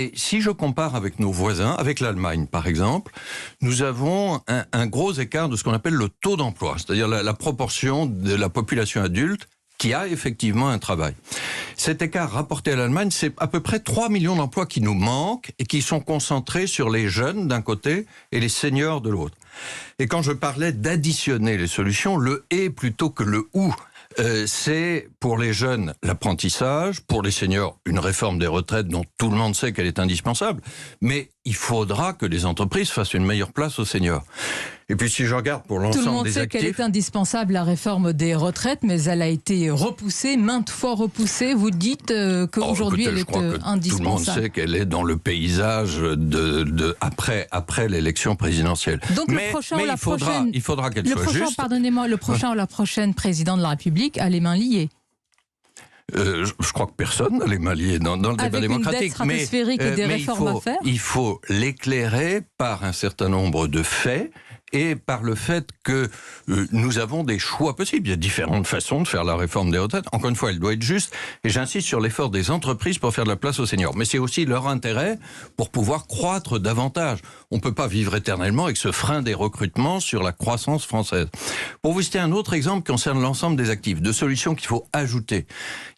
Et si je compare avec nos voisins, avec l'Allemagne par exemple, nous avons un gros écart de ce qu'on appelle le taux d'emploi, c'est-à-dire la proportion de la population adulte qui a effectivement un travail. Cet écart rapporté à l'Allemagne, c'est à peu près 3 millions d'emplois qui nous manquent et qui sont concentrés sur les jeunes d'un côté et les seniors de l'autre. Et quand je parlais d'additionner les solutions, le « et » plutôt que le « ou ». C'est pour les jeunes l'apprentissage, pour les seniors une réforme des retraites dont tout le monde sait qu'elle est indispensable, mais il faudra que les entreprises fassent une meilleure place aux seniors. Et puis si je regarde pour l'ensemble des actifs... Tout le monde sait qu'elle est indispensable, la réforme des retraites, mais elle a été repoussée, maintes fois repoussée. Vous dites qu'aujourd'hui elle est indispensable. Tout le monde sait qu'elle est dans le paysage après l'élection présidentielle. Donc il faudra qu'elle soit juste. Pardonnez-moi, le prochain ou la prochaine président de la République a les mains liées. Je crois que personne n'a les mains liées dans le débat démocratique. Avec une dette stratosphérique et des réformes à faire. Il faut l'éclairer par un certain nombre de faits et par le fait que nous avons des choix possibles. Il y a différentes façons de faire la réforme des retraites. Encore une fois, elle doit être juste. Et j'insiste sur l'effort des entreprises pour faire de la place aux seniors. Mais c'est aussi leur intérêt pour pouvoir croître davantage. On ne peut pas vivre éternellement avec ce frein des recrutements sur la croissance française. Pour vous citer un autre exemple qui concerne l'ensemble des actifs, de solutions qu'il faut ajouter.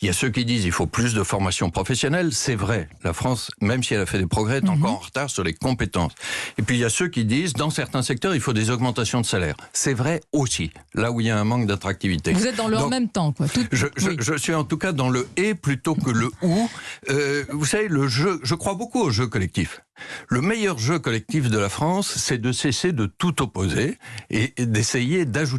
Il y a ceux qui disent qu'il faut plus de formation professionnelle. C'est vrai. La France, même si elle a fait des progrès, est encore en retard sur les compétences. Et puis il y a ceux qui disent, dans certains secteurs, il faut des augmentations de salaire. C'est vrai aussi, là où il y a un manque d'attractivité. Vous êtes dans le en même temps, quoi. Je suis en tout cas dans le « et » plutôt que le « ou ». Vous savez, le jeu, je crois beaucoup au jeu collectif. Le meilleur jeu collectif de la France, c'est de cesser de tout opposer et d'essayer d'ajouter